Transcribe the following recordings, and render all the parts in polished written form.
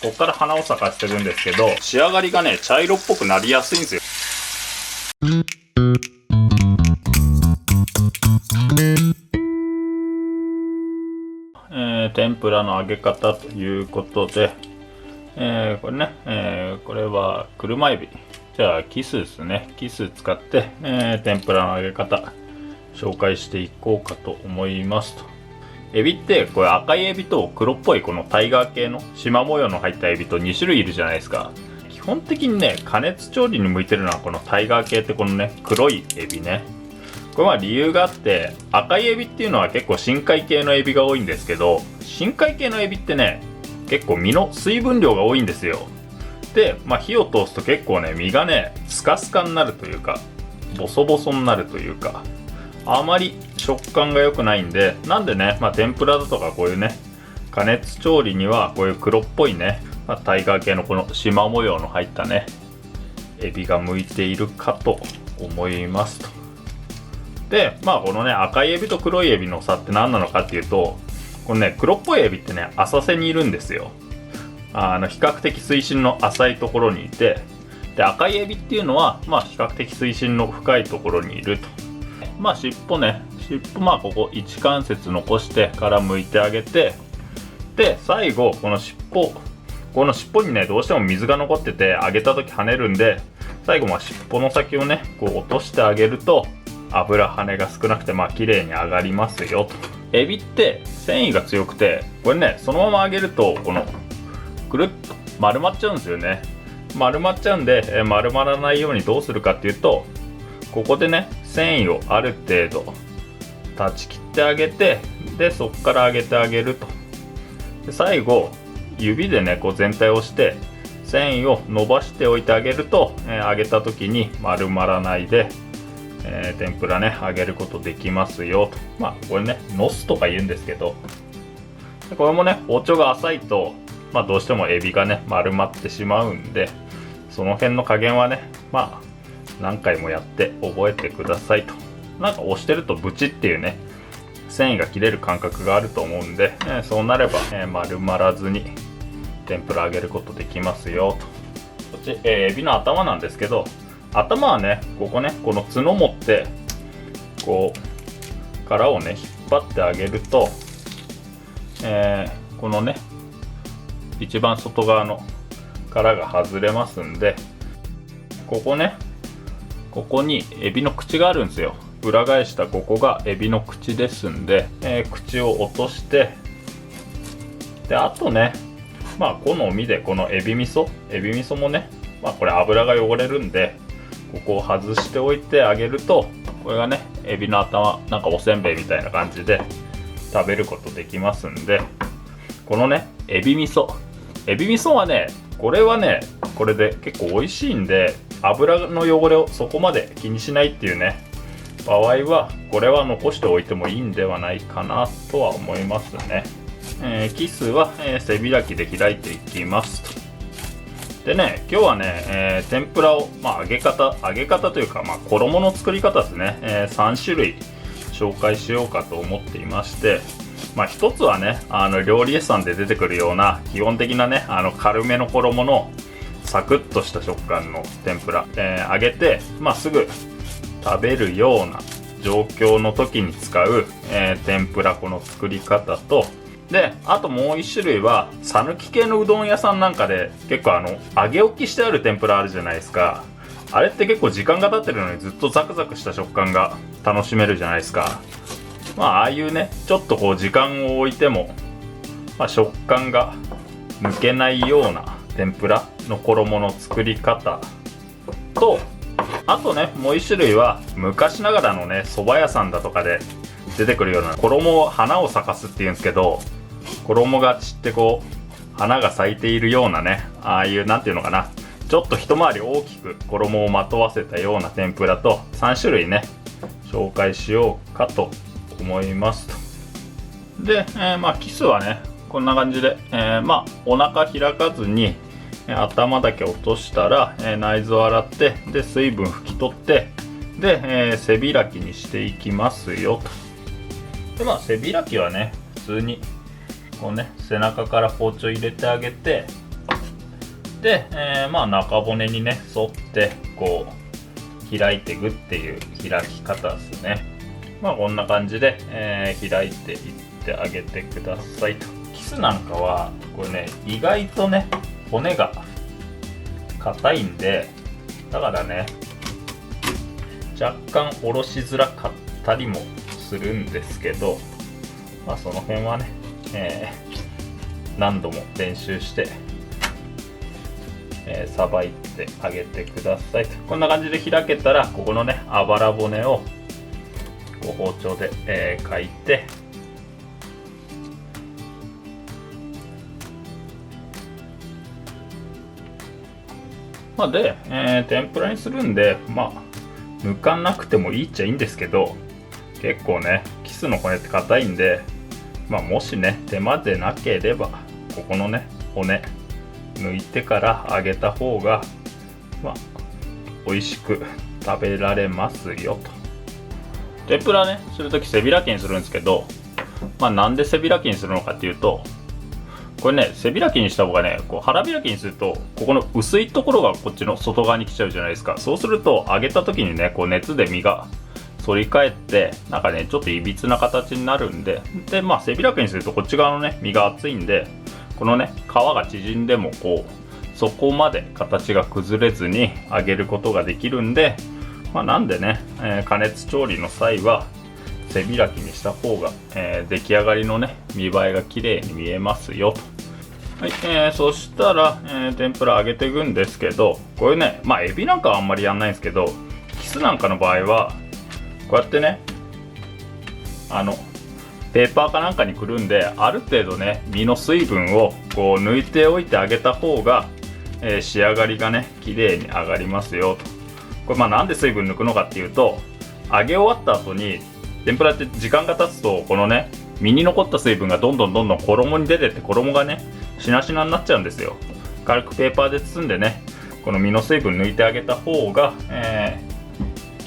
ここから花を咲かせてるんですけど、仕上がりがね、茶色っぽくなりやすいんですよ。天ぷらの揚げ方ということで、これね、これは車エビ。じゃあキスですね。キス使って、天ぷらの揚げ方紹介していこうかと思いますと。エビってこれ赤いエビと黒っぽいこのタイガー系の縞模様の入ったエビと2種類いるじゃないですか。基本的にね、加熱調理に向いてるのはこのタイガー系ってこのね、黒いエビね。これは理由があって、赤いエビっていうのは結構深海系のエビが多いんですけど、深海系のエビってね、結構身の水分量が多いんですよ。で、火を通すと結構ね、身がね、スカスカになるというか、ボソボソになるというか、あまり食感が良くないんで、なんでね、天ぷらだとかこういうね、加熱調理にはこういう黒っぽいね、タイガー系のこの縞模様の入ったね、エビが向いているかと思いますと。で、このね、赤いエビと黒いエビの差って何なのかっていうと、このね、黒っぽいエビってね、浅瀬にいるんですよ。比較的水深の浅いところにいて、で、赤いエビっていうのは、比較的水深の深いところにいると。尻尾ね、ここ1関節残してから剥いてあげて、で、最後、この尻尾にね、どうしても水が残ってて、揚げた時跳ねるんで、最後、尻尾の先をね、こう落としてあげると、油跳ねが少なくて、綺麗に揚がりますよと。エビって繊維が強くて、これね、そのまま揚げると、この、くるっと丸まっちゃうんですよね。丸まっちゃうんで、丸まらないようにどうするかっていうと、ここでね、繊維をある程度断ち切ってあげて、でそこから揚げてあげると。で最後指でね、こう全体を押して繊維を伸ばしておいてあげると、揚げた時に丸まらないで、天ぷらね揚げることできますよと。これね、ノスとか言うんですけど、これもね、包丁が浅いと、どうしてもエビがね丸まってしまうんで、その辺の加減はね、何回もやって覚えてくださいと。なんか押してるとブチっていうね、繊維が切れる感覚があると思うんで、そうなれば、丸まらずに天ぷら揚げることできますよと。こっち、エビの頭なんですけど、頭はね、ここね、この角持ってこう殻をね引っ張ってあげると、このね一番外側の殻が外れますんで、ここにエビの口があるんですよ。裏返したここがエビの口ですんで、口を落として、であとね、好みでこのエビ味噌もね、これ油が汚れるんで、ここを外しておいてあげると、これがね、エビの頭、なんかおせんべいみたいな感じで食べることできますんで、このね、エビ味噌はね、これはね、これで結構美味しいんで、油の汚れをそこまで気にしないっていうね場合は、これは残しておいてもいいんではないかなとは思いますね。キスは、背開きで開いていきますと。でね、今日はね、天ぷらを、揚げ方というか、衣の作り方ですね、3種類紹介しようかと思っていまして、一つはね、料理屋さんで出てくるような基本的なね、軽めの衣のサクッとした食感の天ぷら、揚げて、すぐ食べるような状況の時に使う、天ぷら粉の作り方と、であともう一種類は讃岐系のうどん屋さんなんかで結構揚げ置きしてある天ぷらあるじゃないですか。あれって結構時間が経ってるのにずっとザクザクした食感が楽しめるじゃないですか。ああいうね、ちょっとこう時間を置いても、食感が抜けないような天ぷらの衣の作り方と、あとね、もう一種類は昔ながらのね、蕎麦屋さんだとかで出てくるような花を咲かすっていうんですけど、衣が散ってこう花が咲いているようなね、ああいうなんていうのかな、ちょっと一回り大きく衣をまとわせたような天ぷらと3種類ね紹介しようかと思いますと。で、キスはねこんな感じで、お腹開かずに頭だけ落としたら、内臓を洗って、で水分拭き取って、で、背開きにしていきますよと。で背開きはね、普通にこうね、背中から包丁入れてあげて、で、まあ中骨にね沿ってこう開いていくっていう開き方ですね。まあこんな感じで、開いていってあげてくださいと。キスなんかはこれね意外とね骨が硬いんで、だからね若干おろしづらかったりもするんですけど、まあその辺はね、何度も練習してさばいてあげてくださいと。こんな感じで開けたら、ここのねあばら骨をこう包丁で、かいて、まあで、天ぷらにするんで、まあ抜かなくてもいいっちゃいいんですけど、結構ねキスの骨って硬いんで、まあもしね手間でなければここのね骨抜いてから揚げた方がまあ美味しく食べられますよと。天ぷらねするとき背開きにするんですけど、まあなんで背開きにするのかっていうと、これね背開きにした方がね、こう腹開きにするとここの薄いところがこっちの外側に来ちゃうじゃないですか。そうすると揚げた時にねこう熱で身が反り返ってなんかねちょっといびつな形になるんで、まあ背開きにするとこっち側のね身が厚いんで、このね皮が縮んでもこうそこまで形が崩れずに揚げることができるんで、まあ、なんでね、加熱調理の際は背開きにした方が、出来上がりのね見栄えが綺麗に見えますよと。はい、そしたら、天ぷら揚げていくんですけど、これねまあエビなんかはあんまりやんないんですけど、キスなんかの場合はこうやってねペーパーかなんかにくるんで、ある程度ね身の水分をこう抜いておいてあげた方が、仕上がりがね綺麗に上がりますよと。これまあなんで水分抜くのかっていうと、揚げ終わった後に天ぷらって時間が経つとこのね身に残った水分がどんどん衣に出てって、衣がねしなしなになっちゃうんですよ。軽くペーパーで包んでねこの身の水分抜いてあげた方が、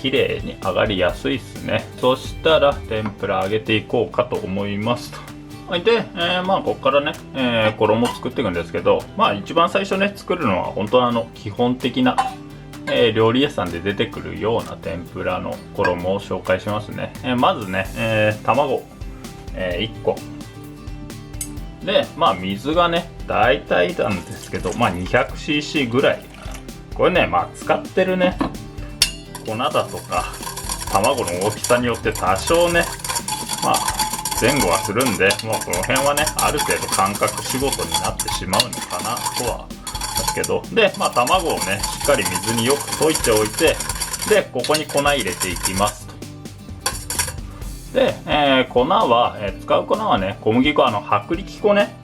綺麗に上がりやすいですね。そしたら天ぷら揚げていこうかと思いますと。で、まあここからね、衣を作っていくんですけど、まあ一番最初ね作るのは本当基本的な、料理屋さんで出てくるような天ぷらの衣を紹介しますね。まずね、卵、1個で、まあ水がね大体なんですけど、まあ 200cc ぐらい。これねまあ使ってるね粉だとか卵の大きさによって多少ねまあ前後はするんで、もうこの辺はねある程度感覚仕事になってしまうのかなとはですけど、でまあ卵をねしっかり水によく溶いておいて、でここに粉入れていきますと。で、粉は、使う粉はね小麦粉、薄力粉ね。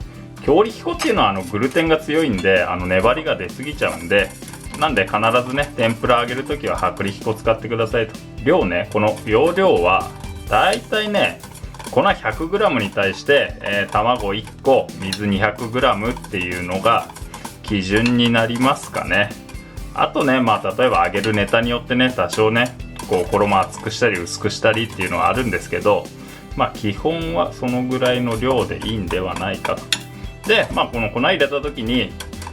強力粉っていうのはグルテンが強いんで粘りが出過ぎちゃうんで、なんで必ずね天ぷら揚げるときは薄力粉使ってくださいと。量ね、この容量はだいたいね粉 100g に対して、卵1個水 200g っていうのが基準になりますかね。あとねまあ例えば揚げるネタによってね多少ねこう衣厚くしたり薄くしたりっていうのはあるんですけど、まあ基本はそのぐらいの量でいいんではないかと。でまあこの粉入れた時に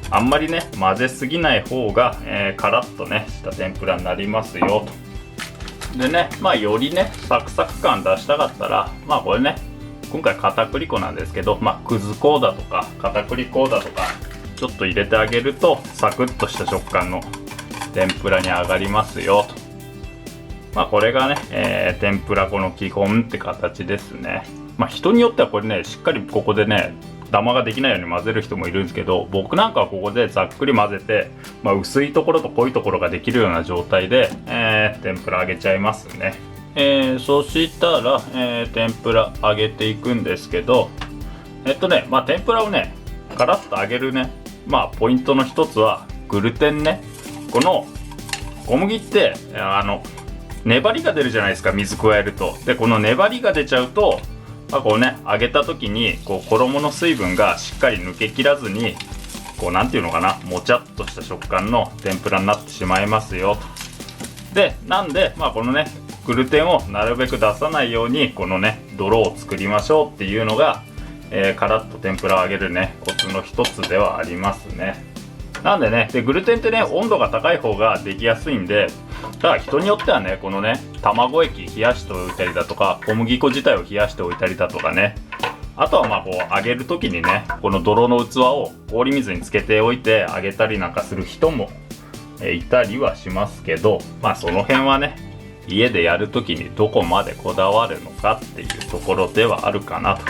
あんまりね混ぜすぎない方が、カラッとねした天ぷらになりますよと。でねまあよりねサクサク感出したかったら、まあこれね今回片栗粉なんですけど、まあくず粉だとか片栗粉だとかちょっと入れてあげるとサクッとした食感の天ぷらに上がりますよと。まあこれがね、天ぷら粉の基本って形ですね。まあ人によってはこれねしっかりここでねダマができないように混ぜる人もいるんですけど、僕なんかはここでざっくり混ぜて、まあ、薄いところと濃いところができるような状態で、天ぷら揚げちゃいますね。そしたら、天ぷら揚げていくんですけど、まあ天ぷらをねカラッと揚げるねまあポイントの一つはグルテンね。この小麦って粘りが出るじゃないですか、水加えると。でこの粘りが出ちゃうと、まあ、こうね揚げた時にこう衣の水分がしっかり抜けきらずに、こうなんていうのかな、もちゃっとした食感の天ぷらになってしまいますよと。でなんでまあこのねグルテンをなるべく出さないようにこのね泥を作りましょうっていうのが、カラッと天ぷらを揚げるねコツの一つではありますね。なんでね、グルテンってね、温度が高い方ができやすいんで、だから人によってはね、このね、卵液冷やしておいたりだとか、小麦粉自体を冷やしておいたりだとかね、あとはまあこう揚げる時にね、この泥の器を氷水につけておいて揚げたりなんかする人もいたりはしますけど、まあその辺はね、家でやる時にどこまでこだわるのかっていうところではあるかなと。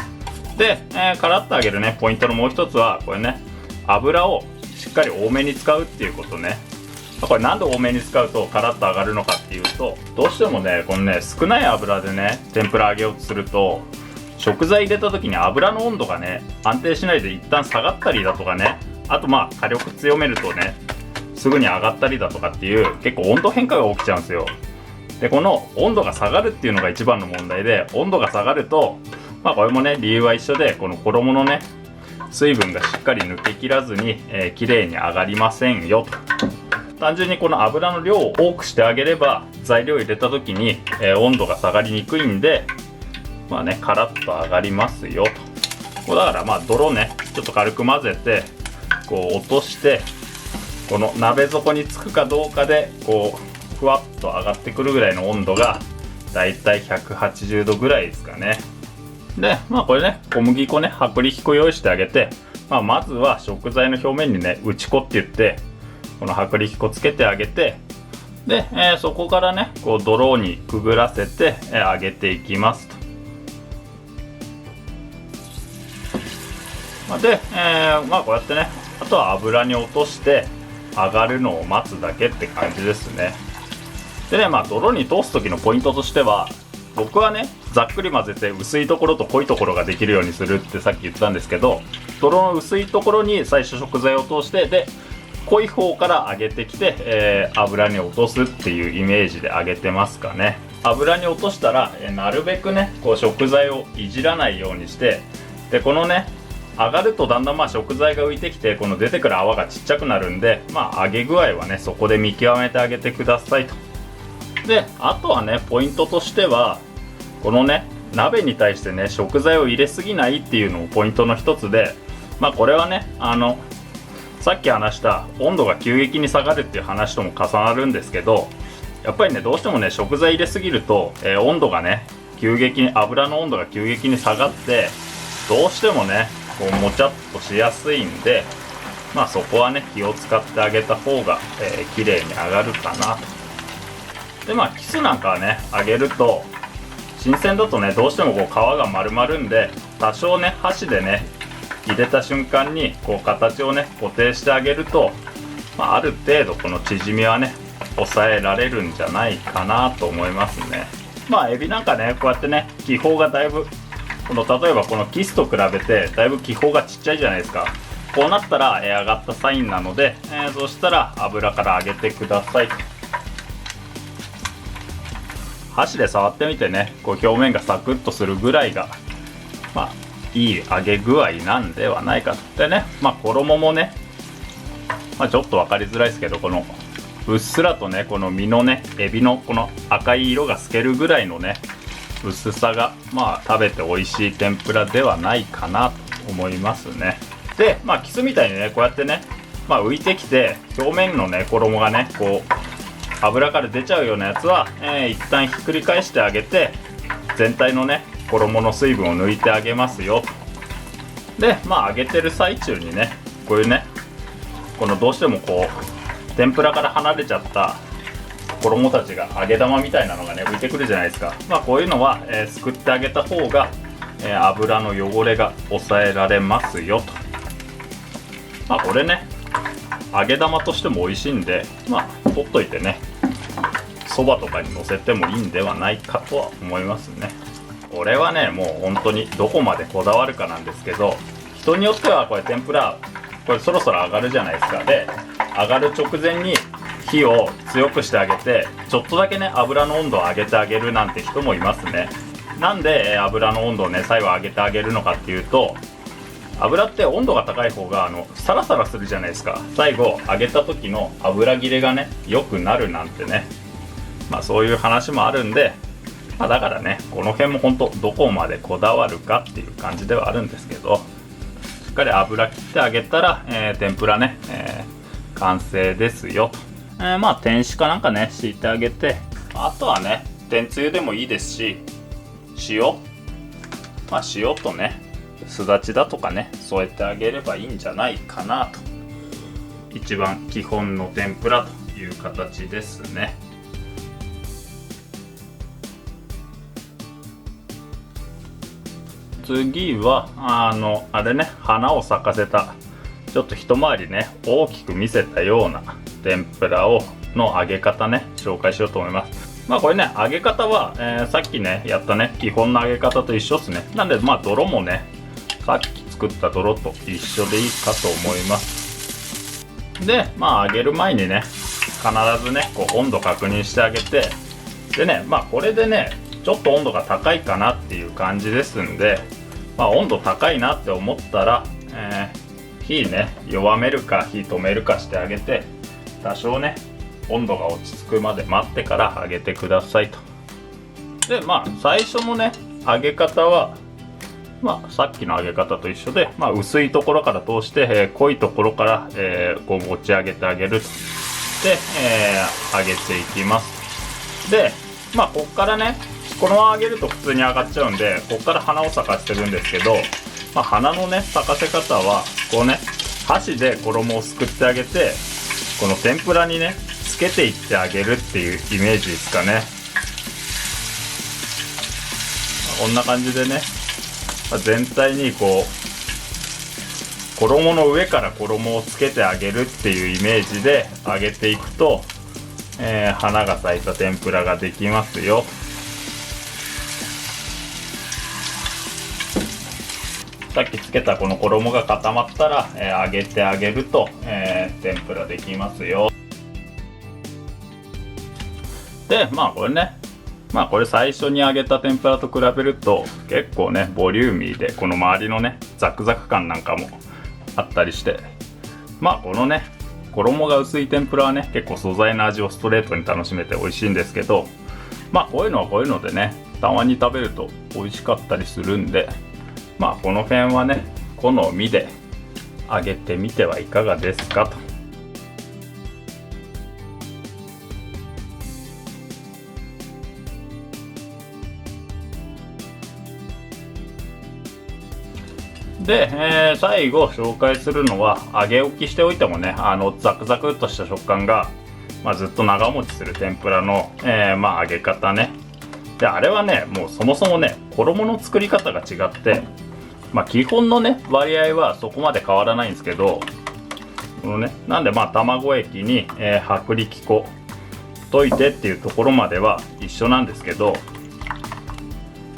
で、カラッと揚げるね、ポイントのもう一つはこれね、油をしっかり多めに使うっていうことね。これなんで多めに使うとカラッと揚がるのかっていうと、どうしてもね、このね、少ない油でね、天ぷら揚げようとすると、食材入れた時に油の温度がね、安定しないで一旦下がったりだとかね、あとまあ火力強めるとね、すぐに上がったりだとかっていう結構温度変化が起きちゃうんですよ。で、この温度が下がるっていうのが一番の問題で、温度が下がると、まあこれもね、理由は一緒で、この衣のね、水分がしっかり抜けきらずに、綺麗に揚がりませんよと。単純にこの油の量を多くしてあげれば、材料入れた時に、温度が下がりにくいんで、まあね、カラッと揚がりますよと。こうだからまあ泥ね、ちょっと軽く混ぜて、こう落として、この鍋底につくかどうかで、こうふわっと上がってくるぐらいの温度がだいたい180度ぐらいですかね。で、まあこれね、小麦粉ね、薄力粉用意してあげて、まずは食材の表面にね、打ち粉って言って、この薄力粉つけてあげて、で、そこからね、こう泥にくぐらせて、揚げていきますと。で、まあこうやってね、あとは油に落として揚がるのを待つだけって感じですね。でね、まあ泥に通す時のポイントとしては、僕はね、ざっくり混ぜて薄いところと濃いところができるようにするってさっき言ったんですけど、泥の薄いところに最初食材を通して、で濃い方から揚げてきて、油に落とすっていうイメージで揚げてますかね。油に落としたら、なるべくね、こう食材をいじらないようにして、でこのね、揚がるとだんだんまあ食材が浮いてきて、この出てくる泡がちっちゃくなるんで、まあ揚げ具合はね、そこで見極めてあげてくださいと。で、あとはね、ポイントとしては、このね、鍋に対してね、食材を入れすぎないっていうのもポイントの一つで、まあこれはね、さっき話した温度が急激に下がるっていう話とも重なるんですけど、やっぱりね、どうしてもね、食材入れすぎると、温度がね、急激に、油の温度が急激に下がって、どうしてもね、こうもちゃっとしやすいんで、まあそこはね、気を使ってあげた方が、綺麗に揚がるかなと。で、まあキスなんかはね、揚げると新鮮だとね、どうしてもこう皮が丸まるんで、多少ね、箸でね入れた瞬間にこう形をね固定してあげると、ある程度この縮みはね抑えられるんじゃないかなと思いますね。エビなんかね、こうやってね、気泡がだいぶ例えばこのキスと比べてだいぶ気泡がちっちゃいじゃないですか。こうなったら、揚がったサインなので、そしたら油から揚げてください。箸で触ってみてね、こう表面がサクッとするぐらいがいい揚げ具合なんではないかと。でね、衣もね、ちょっと分かりづらいですけど、このうっすらとね、この身のね、エビのこの赤い色が透けるぐらいのね薄さが食べて美味しい天ぷらではないかなと思いますね。で、キスみたいにね、こうやってね、浮いてきて表面のね衣がねこう油から出ちゃうようなやつは、一旦ひっくり返してあげて、全体のね衣の水分を抜いてあげますよと。で、揚げてる最中にね、こういうね、このどうしてもこう天ぷらから離れちゃった衣たちが揚げ玉みたいなのがね浮いてくるじゃないですか。こういうのは、すくってあげた方が、油の汚れが抑えられますよと。これね、揚げ玉としても美味しいんで、取っといてね、そばとかにのせてもいいんではないかとは思いますね。これはね、もう本当にどこまでこだわるかなんですけど、人によってはこれ天ぷらこれそろそろ揚がるじゃないですか。で、揚がる直前に火を強くしてあげて、ちょっとだけね油の温度を上げてあげるなんて人もいますね。なんで油の温度をね最後上げてあげるのかっていうと、油って温度が高い方がサラサラするじゃないですか。最後揚げた時の油切れがね良くなるなんてね、そういう話もあるんで、だからね、この辺も本当どこまでこだわるかっていう感じではあるんですけど、しっかり油切ってあげたら、天ぷらね、完成ですよと。まあ天紙かなんかね敷いてあげて、あとはね天つゆでもいいですし、塩とねすだちだとかね添えてあげればいいんじゃないかなと。一番基本の天ぷらという形ですね。次はあれね、花を咲かせたちょっと一回りね大きく見せたような天ぷらの揚げ方ね紹介しようと思います。まあこれね揚げ方は、さっきねやったね基本の揚げ方と一緒ですね。なんでまあ泥もねさっき作った泥と一緒でいいかと思います。でまあ揚げる前にね必ずねこう温度確認してあげて、でねまあこれでねちょっと温度が高いかなっていう感じですんで、まあ温度高いなって思ったら、火ね弱めるか火止めるかしてあげて、多少ね温度が落ち着くまで待ってから揚げてくださいと。でまあ最初のね揚げ方はまあさっきの揚げ方と一緒で、まあ、薄いところから通して、濃いところから、こう持ち上げてあげると。で、揚げていきます。でまあこっからねこのまま揚げると普通に上がっちゃうんで、こっから花を咲かせてるんですけど、まあ、花のね咲かせ方はこうね箸で衣をすくってあげて、この天ぷらにねつけていってあげるっていうイメージですかね。こんな感じでね全体にこう衣の上から衣をつけてあげるっていうイメージで揚げていくと、花が咲いた天ぷらができますよ。さっきつけたこの衣が固まったら、揚げてあげると、天ぷらできますよ。でまあこれねこれ最初に揚げた天ぷらと比べると結構ねボリューミーで、この周りのねザクザク感なんかもあったりして、まあこのね衣が薄い天ぷらはね結構素材の味をストレートに楽しめて美味しいんですけど、まあこういうのはこういうのでねたまに食べると美味しかったりするんで、まあこの辺はね好みで揚げてみてはいかがですかと。で、最後紹介するのは揚げ置きしておいてもねザクザクっとした食感が、ずっと長持ちする天ぷらの、揚げ方ね。であれはねもうそもそもね衣の作り方が違って、基本のね割合はそこまで変わらないんですけど、このねなんで卵液に、薄力粉溶いてっていうところまでは一緒なんですけど、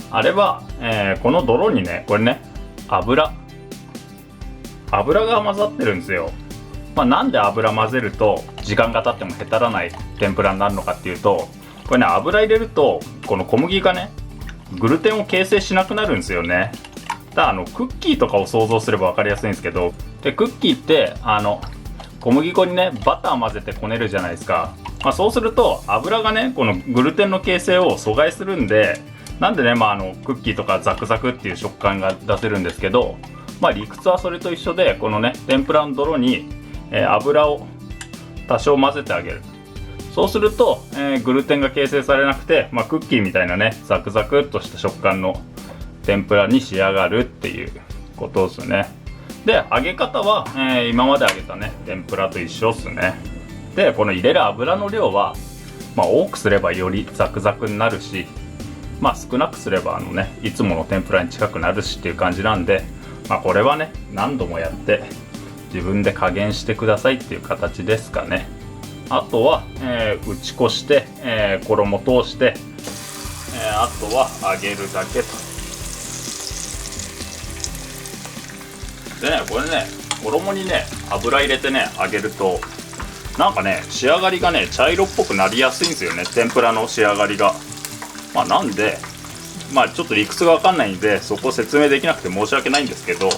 あれは、この泥にねこれね油が混ざってるんですよ。なんで油混ぜると時間が経ってもへたらない天ぷらになるのかっていうと、これね油入れるとこの小麦がねグルテンを形成しなくなるんですよね。だからクッキーとかを想像すれば分かりやすいんですけど、でクッキーって小麦粉にねバター混ぜてこねるじゃないですか。そうすると油がねこのグルテンの形成を阻害するんで、なんでね、クッキーとかザクザクっていう食感が出せるんですけど、理屈はそれと一緒で、このね天ぷらの泥に、油を多少混ぜてあげる。そうすると、グルテンが形成されなくて、クッキーみたいなねザクザクっとした食感の天ぷらに仕上がるっていうことですね。で揚げ方は、今まで揚げたね天ぷらと一緒っすね。でこの入れる油の量は、多くすればよりザクザクになるし、少なくすればいつもの天ぷらに近くなるしっていう感じなんで、これはね何度もやって自分で加減してくださいっていう形ですかね。あとは、打ち粉して、衣通して、あとは揚げるだけと。でねこれね衣にね油入れてね揚げるとなんかね仕上がりがね茶色っぽくなりやすいんですよね、天ぷらの仕上がりが。なんでちょっと理屈が分かんないんでそこを説明できなくて申し訳ないんですけど、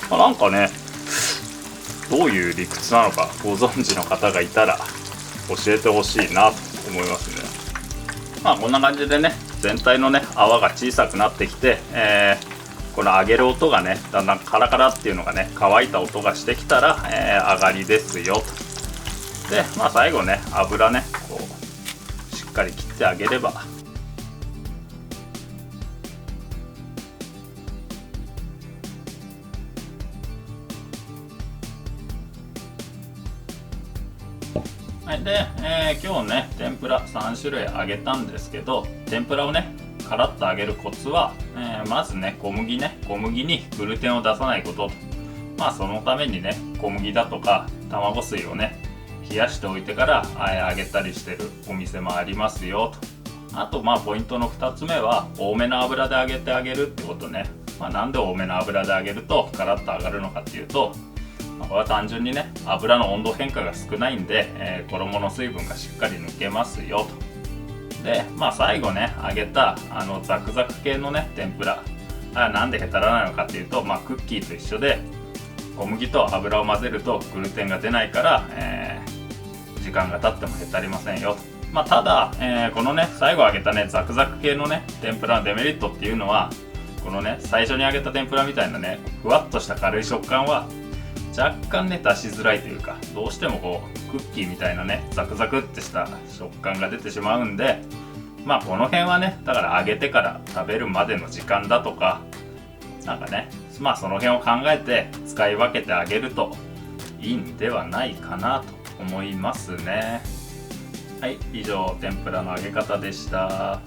なんかねどういう理屈なのかご存知の方がいたら教えてほしいなと思いますね。こんな感じでね全体のね泡が小さくなってきて、この揚げる音がねだんだんカラカラっていうのがね乾いた音がしてきたら、上がりですよで、最後ね、油ね、こうしっかり切ってあげれば、はい。で、今日ね、天ぷら3種類揚げたんですけど、天ぷらをね、カラッと揚げるコツは、まずね、小麦にグルテンを出さないことと。そのためにね、小麦だとか卵水をね、冷やしておいてから揚げたりしてるお店もありますよと。あとポイントの2つ目は、多めの油で揚げてあげるってことね。なんで多めの油で揚げるとカラッと揚がるのかっていうと、これは単純にね、油の温度変化が少ないんで、衣の水分がしっかり抜けますよと。で、最後ね、揚げたザクザク系のね、天ぷら、なんでへたらないのかっていうと、クッキーと一緒で、小麦と油を混ぜるとグルテンが出ないから、時間が経ってもへたりませんよと。ただ、このね、最後揚げたね、ザクザク系のね、天ぷらのデメリットっていうのは、このね、最初に揚げた天ぷらみたいなね、ふわっとした軽い食感は若干ね、出しづらいというか、どうしてもこうクッキーみたいなね、ザクザクってした食感が出てしまうんで、この辺はね、だから揚げてから食べるまでの時間だとか、なんかね、その辺を考えて使い分けてあげるといいんではないかなと思いますね。はい、以上天ぷらの揚げ方でした。